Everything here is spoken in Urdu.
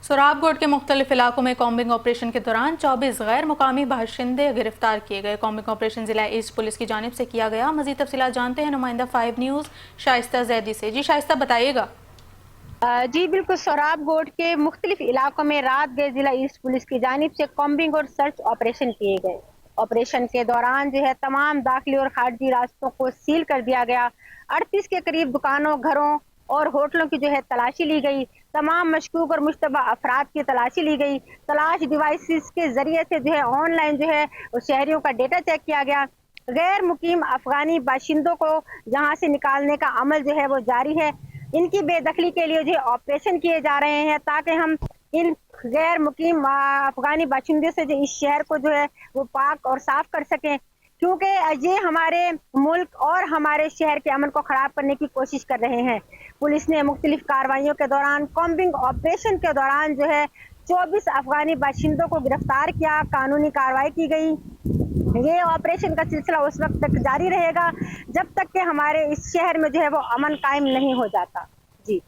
سوراب گوٹ کے مختلف علاقوں میں کامبنگ آپریشن کے دوران 24 غیر مقامی باشندے گرفتار کیے گئے۔ کامبنگ آپریشن ضلع ایسٹ پولیس کی جانب سے کیا گیا۔ مزید تفصیلات جانتے ہیں نمائندہ 5 نیوز شائستہ زیدی سے۔ جی شائستہ، بتائیے گا۔ جی بالکل، سوراب گوٹ کے مختلف علاقوں میں رات گئے ضلع ایسٹ پولیس کی جانب سے کامبنگ اور سرچ آپریشن کیے گئے۔ آپریشن کے دوران تمام داخلی اور خارجی راستوں کو سیل کر دیا گیا۔ 38 کے قریب دکانوں، گھروں اور ہوٹلوں کی تلاشی لی گئی۔ تمام مشکوک اور مشتبہ افراد کی تلاشی لی گئی۔ تلاش ڈیوائسز کے ذریعے سے آن لائن شہریوں کا ڈیٹا چیک کیا گیا۔ غیر مقیم افغانی باشندوں کو جہاں سے نکالنے کا عمل وہ جاری ہے۔ ان کی بے دخلی کے لیے آپریشن کیے جا رہے ہیں تاکہ ہم ان غیر مقیم افغانی باشندوں سے اس شہر کو وہ پاک اور صاف کر سکیں، کیونکہ یہ ہمارے ملک اور ہمارے شہر کے امن کو خراب کرنے کی کوشش کر رہے ہیں۔ پولیس نے مختلف کارروائیوں کے دوران کامبنگ آپریشن کے دوران 24 افغانی باشندوں کو گرفتار کیا، قانونی کارروائی کی گئی۔ یہ آپریشن کا سلسلہ اس وقت تک جاری رہے گا جب تک کہ ہمارے اس شہر میں وہ امن قائم نہیں ہو جاتا۔ جی